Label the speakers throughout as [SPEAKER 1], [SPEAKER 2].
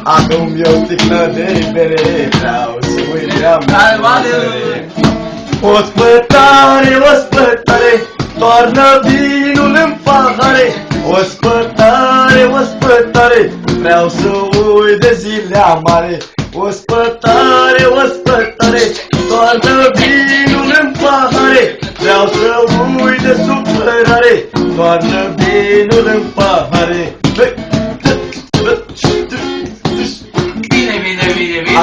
[SPEAKER 1] Adu-mi o sticlă de bere, vreau să uit de-a mea. Ospătare, ospătare, toarnă vinul în pahare. Ospătare, ospătare, vreau să uit de zile amare. Ospătare, ospătare, toarnă vinul în pahare. Vreau să uit de supărare, toarnă vinul în pahare.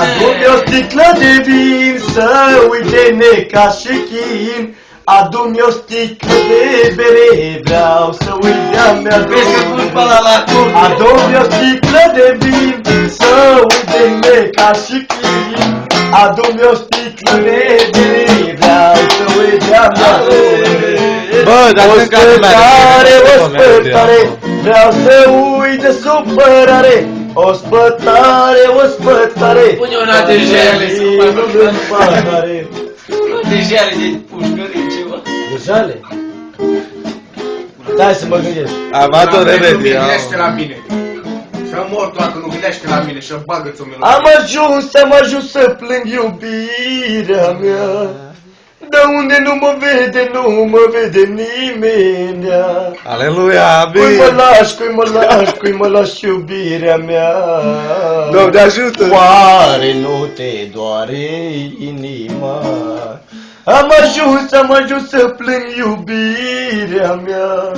[SPEAKER 1] Adu-mi o sticlă de vin, să uite neca și chin. Adu-mi o sticlă de bere, vreau să uit de-a mea dor. Adu-mi o sticlă de vin, să uite neca și chin. Adu-mi o sticlă de bere, vreau să uit de-a mea dor.
[SPEAKER 2] Bă, dar
[SPEAKER 1] ospătare, ospătare, vreau să uit de supărare. Ospătare, ospătare,
[SPEAKER 3] pune una de jale să mai
[SPEAKER 1] pahare.
[SPEAKER 3] De jale de pușcării, ceva.
[SPEAKER 1] De jale? Stai să mă gândesc.
[SPEAKER 2] Amator remediu.
[SPEAKER 4] Gândește la mine. Să mor toată, nu gândește la mine și bagă-ți o melodie.
[SPEAKER 1] Am ajuns să plâng iubirea mea. De unde nu mă vede nimeni.
[SPEAKER 2] Aleluia,
[SPEAKER 1] Cui
[SPEAKER 2] amin.
[SPEAKER 1] mă lași iubirea mea.
[SPEAKER 2] Doamne ajută.
[SPEAKER 1] Oare nu te doare inima? Am ajuns să plâng iubirea mea.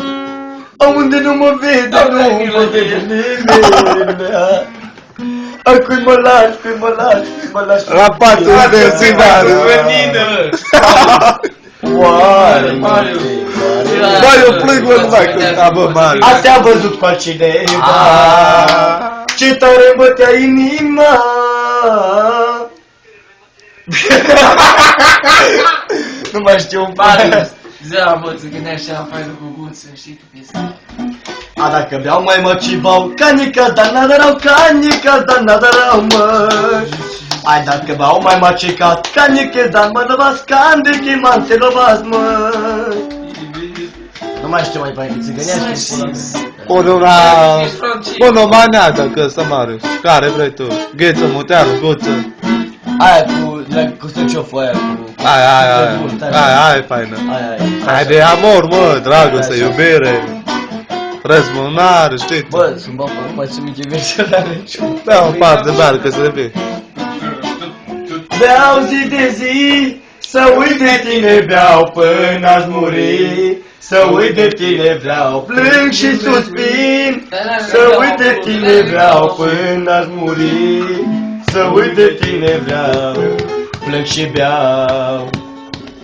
[SPEAKER 1] Unde nu mă vede nimeni. Cui mă lași
[SPEAKER 2] La patul de ținar.
[SPEAKER 1] Oare
[SPEAKER 2] Bă, eu plâng, bă, numai când bă, Mariu.
[SPEAKER 1] Ați a văzut cu altcineva? Ce tare bătea inima. Nu mai știu un
[SPEAKER 3] Marius, zea, bă, ți gândește la faină cu guță, știi tu piesa.
[SPEAKER 1] Dacă beau mai mă cibau, canica, dar n-adarau, canica, dar n-adarau, mă. Ai dacă beau mai mă cicat, canica, dar mă lovas, candichi, m-am se lovas, mă. Nu mai știu mai bine, țigăneaște.
[SPEAKER 2] Pune o maneată că să Marius. Care vrei tu? Gheță, muteală, guță.
[SPEAKER 1] Aia cu stăcioful aia, cu...
[SPEAKER 2] Aia e faină. Aia de amor, mă, dragostea, iubire. Răzbunare, știi tu?
[SPEAKER 1] Bă, sunt bă, nu mai sunt mici versionare.
[SPEAKER 2] Da, un par de beară, că să le vii.
[SPEAKER 1] Beau zi de zi, să uit de tine beau până-aș muri. Să uit de tine vreau, plâng și suspin. Să uit de tine vreau până-aș muri. Să uit de tine vreau, plâng și beau.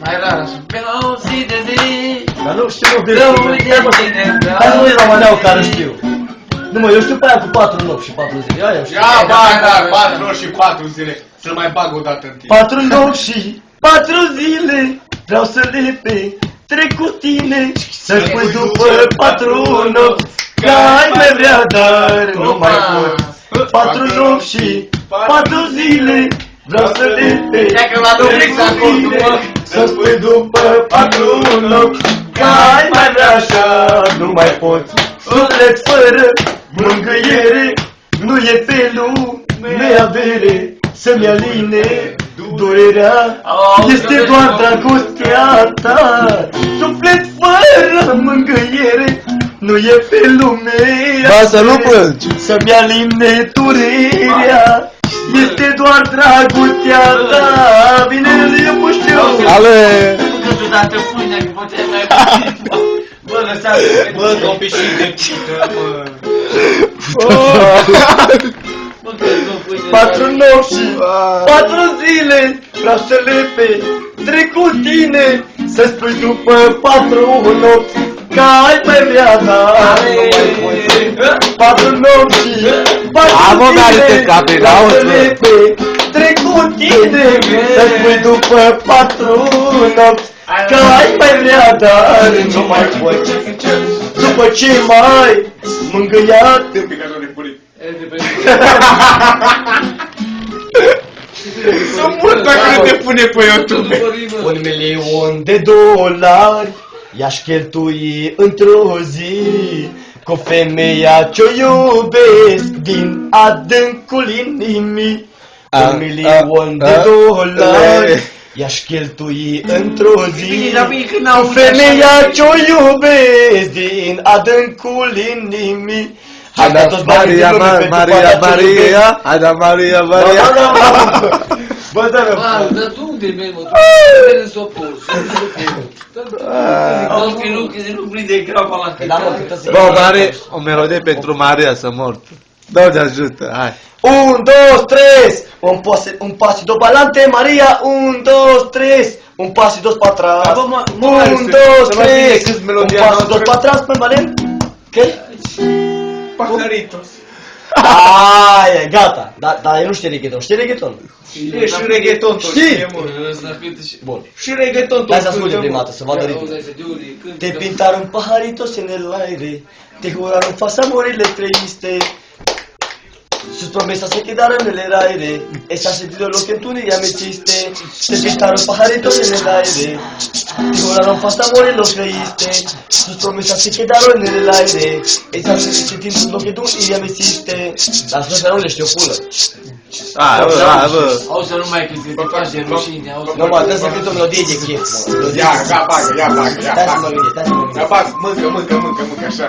[SPEAKER 3] Mai rar așa, beau zi de zi.
[SPEAKER 1] Dar nu știu, nu
[SPEAKER 3] Să uit de tine vreau.
[SPEAKER 1] Hai nu e la maneau care știu. Nu mă, eu știu pe aia cu 4 nopți și 4 zile. Ia știu.
[SPEAKER 4] Ia, bă, 4 ori și 4 zile. Să-l mai bag o dată în tine.
[SPEAKER 1] 4 nopți și 4 zile, vreau să le petrec cu tine. Să spui după 4 nopți, că ai mai vrea, dar nu mai pot. 4 nopți și 4 zile, vreau să le petrec cu tine. Să spui după 4 nopți, că ai mai vrea așa, nu mai pot. Suflet fără mângâiere, nu e pe lume avere. Să-mi aline durerea, este doar dragostea ta. Suflet fără mângâiere, nu e pe lume.
[SPEAKER 2] Ba să nu plângi.
[SPEAKER 1] Să-mi aline durerea, este doar dragostea ta. Bine, eu puștiu.
[SPEAKER 2] Ale!
[SPEAKER 3] Că tu dată pâine, că poate mai puțin. Bă, lăsați-mă.
[SPEAKER 4] Bă, copii și de cică, bă.
[SPEAKER 1] 4 nopți și 4 zile, vreau să le petrec cu tine. Să spui după 4 nopți, că ai pe viața. 4 nopți și 4 zile, vreau să le petrec cu tine. Să spui după 4 nopți, că ai pe viața. Nu mai poți. După ce mai mângâiat,
[SPEAKER 4] Sunt mult dacă nu te pune pe YouTube.
[SPEAKER 1] $1.000.000 i-aș cheltui într-o zi Cu femeia ce-o iubesc din adâncul inimii, un milion de dolari i-aș cheltui într-o zi. Cu femeia ce-o iubesc din adâncul inimii. Hai da toți banii din lume pentru
[SPEAKER 2] Maria, Maria, hai da Maria, Maria.
[SPEAKER 1] Bă, dă-mi
[SPEAKER 3] Dar tu unde mergi, mă? Tu mergi în sopor. Că nu prinde graba la
[SPEAKER 1] Da, mă, câtă să...
[SPEAKER 2] Bă, Maria, o melodie pentru Maria să mort. Doamne ajută, hai.
[SPEAKER 1] 1, 2, 3, un pasito pa'lante, Maria, 1, 2, 3, un pasito para atrás. 1, 2, 3, un pasito para atrás, permanent. ¿Qué?
[SPEAKER 4] Pajaritos.
[SPEAKER 1] Ai, gata. Dar eu nu știu reggaeton. Știi reggaeton?
[SPEAKER 4] E și reggaeton tot,
[SPEAKER 1] Știi?
[SPEAKER 4] știe, mă.
[SPEAKER 1] Bun.
[SPEAKER 4] Și reggaeton tot.
[SPEAKER 1] Hai să asculte prima dată, să vadă ritmul. Te pintaron pajaritos en el aire, te juraron falsas amores triste. Sus promesas se quedaron en el aire, ese ha sentido lo que tú ni ya me hiciste. Te pintaron pajaritos en el aire, te juraron falsas amores lo creíste. Sus promesas se quedaron en el aire, ese ha sentido lo que tú ni ya me hiciste. Las cosas nu le știu pulă.
[SPEAKER 2] Hai, bă, hai, bă.
[SPEAKER 3] Auzi să nu mai cânti, că te faci de rușine, auzi.
[SPEAKER 1] Nu, mă, trebuie să cânt o melodie de chef, mă.
[SPEAKER 4] Ia bagă, ia bagă, ia
[SPEAKER 1] Stai să mă
[SPEAKER 4] bagă.
[SPEAKER 1] gândesc, stai să mă gândesc.
[SPEAKER 4] Ia bagă, mâncă, așa.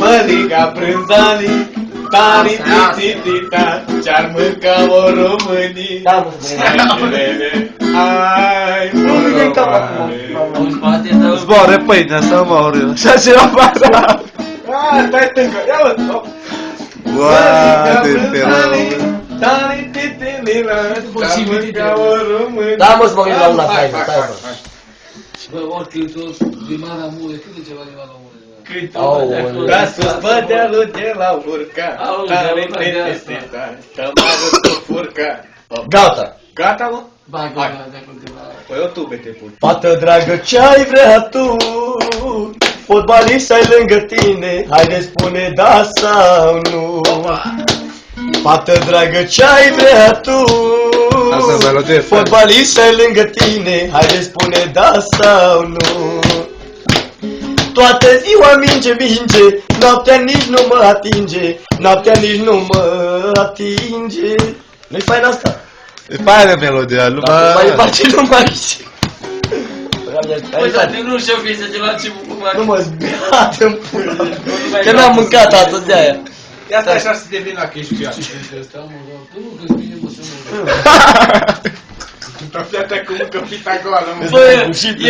[SPEAKER 4] Mărica prânzanii, tani tititita, ce-ar mânca o românii.
[SPEAKER 1] Da, mă, să mă gândesc.
[SPEAKER 4] Ai,
[SPEAKER 1] Nu vine în cap acum.
[SPEAKER 3] Auzi, poate dă...
[SPEAKER 2] Zboare pâinea să mor eu. Așa ceva fac.
[SPEAKER 4] Stai tâncă, ia mă.
[SPEAKER 2] Uai, de
[SPEAKER 4] Tani titilila, ce-ar mânca o românii.
[SPEAKER 1] Da, mă, să mă gândesc la una, stai, stai, bă.
[SPEAKER 3] Bă, oricât tot, limana mure, cât de ceva limana mure?
[SPEAKER 1] Aoleu.
[SPEAKER 4] Da sus bădealul de la urca,
[SPEAKER 3] Aoleu,
[SPEAKER 4] tare
[SPEAKER 3] da,
[SPEAKER 4] tititita, că m-a răsut furca.
[SPEAKER 1] Gata.
[SPEAKER 4] Gata, mă?
[SPEAKER 3] Bagă,
[SPEAKER 4] Hai.
[SPEAKER 3] de câteva...
[SPEAKER 4] Păi eu tu te pun.
[SPEAKER 1] Fată dragă, ce-ai vrea tu? Fotbalist ai lângă tine, haide spune da sau nu. Fată dragă, ce-ai vrea tu?
[SPEAKER 2] Asta e melodie,
[SPEAKER 1] Fotbalist ai lângă tine, haide spune da sau nu. Toată ziua minge, noaptea nici nu mă atinge, noaptea nici nu mă atinge. Nu-i fain asta?
[SPEAKER 2] E faină melodia,
[SPEAKER 1] Mai
[SPEAKER 2] lumea.
[SPEAKER 1] face numai și...
[SPEAKER 3] Păi, dar nu știu piesă de la ce
[SPEAKER 1] Nu mă zbeat în pula. Că n-am mâncat atât de aia.
[SPEAKER 4] Ia stai așa să devin la cheștia.
[SPEAKER 3] Tu nu că-ți bine, mă, să mă...
[SPEAKER 4] Fiata cu încă pita goală, mă.
[SPEAKER 3] Bă,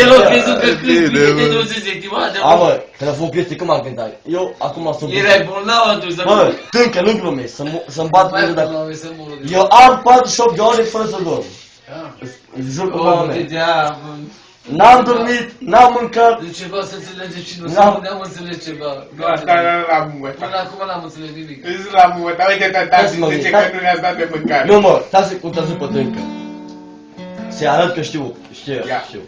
[SPEAKER 3] el a crezut că câți bine de 20 de activate,
[SPEAKER 1] A, mă, când a fost chestii, cum am cântat? Eu acum sunt...
[SPEAKER 3] erai bolnav atunci, să
[SPEAKER 1] Bă, tâncă, nu glumesc, să-mi bat
[SPEAKER 3] mai
[SPEAKER 1] până dacă...
[SPEAKER 3] bolnav, să mă rog.
[SPEAKER 1] Eu am 48 de ore fără să dorm. Îți jur pe mama mea. N-am dormit, n-am mâncat.
[SPEAKER 3] De ceva să înțelegem și nu
[SPEAKER 1] N-am.
[SPEAKER 3] să ne-am înțeles ceva.
[SPEAKER 4] Asta l-am învățat.
[SPEAKER 3] Până acum n-am înțeles nimic.
[SPEAKER 4] Îți l-am învățat. Uite, tata,
[SPEAKER 1] Hai să mă
[SPEAKER 4] zice
[SPEAKER 1] gândesc,
[SPEAKER 4] că
[SPEAKER 1] hai.
[SPEAKER 4] nu ne-ați dat de mâncare.
[SPEAKER 1] Nu, mă, stai să contează pe tâncă. Se arăt că știu,
[SPEAKER 4] Ia.
[SPEAKER 1] știu.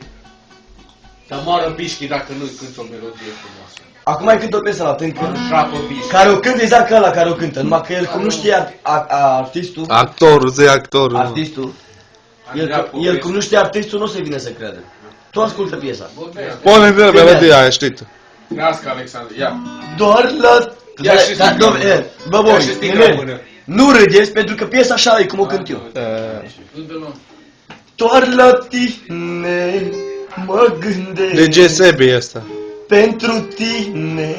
[SPEAKER 4] Să moară bișchi dacă nu-i cânti o melodie frumoasă.
[SPEAKER 1] Acum mai cânt o piesă la tâncă.
[SPEAKER 4] Șapă bișchi.
[SPEAKER 1] Care o cânt exact ca ăla care o cântă, numai că el cum nu știe artistul,
[SPEAKER 2] Actorul, zi actorul.
[SPEAKER 1] artistul, el cum nu știe artistul, nu o să vină să crede. Tu ascultă piesa.
[SPEAKER 2] Pune de melodia aia, știi tu.
[SPEAKER 4] Nască, Alexandru, ia.
[SPEAKER 1] Doar la...
[SPEAKER 4] Ia și sticla în mână.
[SPEAKER 1] Bă,
[SPEAKER 4] Ia
[SPEAKER 1] boi,
[SPEAKER 4] și sticla în mână.
[SPEAKER 1] nu râdeți pentru că piesa așa e cum o cânt eu. Doar la tine mă gândesc,
[SPEAKER 2] De GSB asta.
[SPEAKER 1] pentru tine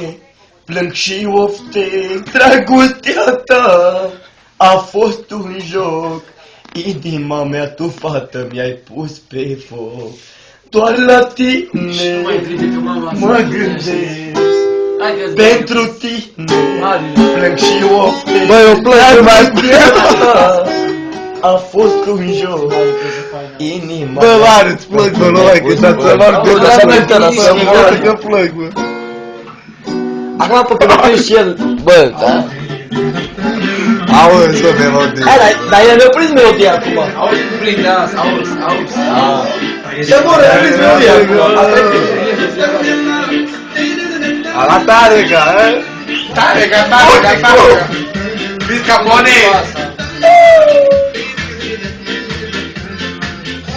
[SPEAKER 1] plâng și ofteg. Dragostea ta a fost un joc, inima mea tu, fată, mi-ai pus pe foc. Doar la tine mă gândesc, pentru tine plâng și ofteg.
[SPEAKER 2] Băi, eu plâng mai
[SPEAKER 1] a fost un joc, inima
[SPEAKER 2] Bă,
[SPEAKER 1] mea
[SPEAKER 2] mare, îți plâng, bă, nu mai cântat să mor
[SPEAKER 1] Bă, lasă mă, lasă mă.
[SPEAKER 2] că plâng, bă.
[SPEAKER 1] Acum pe când prins și el, bă, da?
[SPEAKER 2] Auzi, bă, melodie.
[SPEAKER 1] Hai, dar el mi-a prins melodia acum.
[SPEAKER 3] Auzi, prinde asta, auzi.
[SPEAKER 1] Ce mă, mi-a prins melodia acum. Asta e bine.
[SPEAKER 2] A la tare, ca,
[SPEAKER 4] Tare, tare. Vin Capone.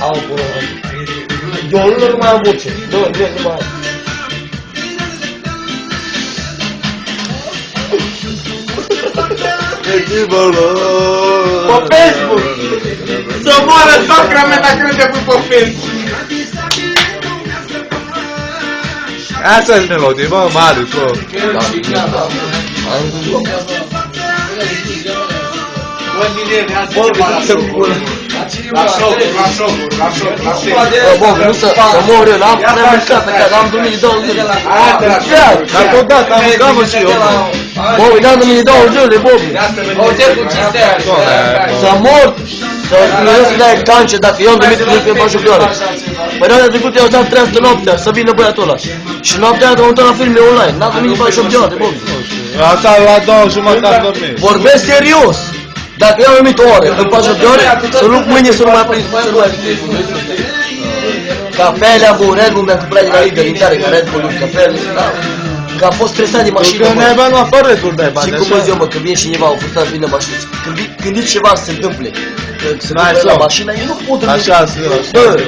[SPEAKER 1] Au, bă. Eu nu mai am voce. Nu mai am. Pe Facebook!
[SPEAKER 4] Să moară socra mea dacă nu te pui pe Facebook.
[SPEAKER 2] Asta e melodie, mă, Marius, bă.
[SPEAKER 4] Bă, Milene, hai să ceva la șocuri. La șocuri, la șocuri, la șocuri, la șocuri.
[SPEAKER 1] Bă, Bob, nu să mor eu, n-am prea mâncat pe care am dormit 2 zile.
[SPEAKER 4] Hai-te la șocuri.
[SPEAKER 2] Dar odată am mâncat, mă, și eu, mă.
[SPEAKER 1] Bob, n-am dormit 2 zile, Bob.
[SPEAKER 3] Hotel cu cinstea.
[SPEAKER 1] Să mor, să să dai cancer dacă eu am dormit pe bajocioară. Păi data trecută eu am trează noaptea, să vină băiatul ăla. Și noaptea aia am uitat la filme online, n-am dormit pe bajocioară, Bob.
[SPEAKER 2] Asta la 2:30 am dormit.
[SPEAKER 1] Vorbesc serios! Dacă eu am dormit o oră în pajă de ore, să nu mâine să nu mai prind, să nu mai prind. Cafele am băut Red Bull, mi-am cumpărat de la Lidl, intare ca Red Bull, cafele, da. Că am fost stresat de mașină,
[SPEAKER 2] Că ne-ai
[SPEAKER 1] mă.
[SPEAKER 2] bani la fără tur de bani,
[SPEAKER 1] Și cum zic eu, mă, când vine cineva, au fost bine mașină, când ceva să se întâmple, că se
[SPEAKER 2] N-ai
[SPEAKER 1] întâmplă la
[SPEAKER 2] somn.
[SPEAKER 1] mașină, eu nu pot dormi.
[SPEAKER 2] Așa zi,
[SPEAKER 1] Bă,
[SPEAKER 2] așa zi.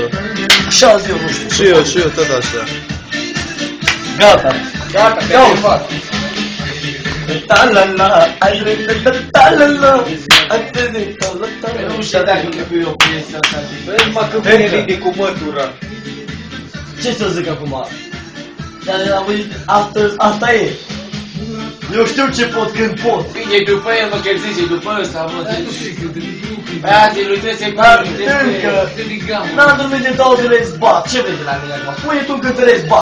[SPEAKER 1] așa zi, eu nu știu.
[SPEAKER 2] Și eu, tot așa.
[SPEAKER 1] Gata.
[SPEAKER 4] Gata, te-am fac.
[SPEAKER 1] Ta-la-la, ai ta-la-la, atât de ta-la-la.
[SPEAKER 3] Nu știu dacă că eu cu piesa asta.
[SPEAKER 4] Vezi, mă, că vine Lidi cu mătură.
[SPEAKER 1] Ce să zic acum? Dar am văzut, asta e. Eu știu ce pot când pot.
[SPEAKER 3] Bine, după el, mă, că zice, după ăsta, mă, aia de lui trebuie să-i
[SPEAKER 1] Dar
[SPEAKER 3] pari,
[SPEAKER 1] încă, n-am dormit de 2 zile, îți bat. Ce vrei de la mine acum? Pune tu cât îți bat.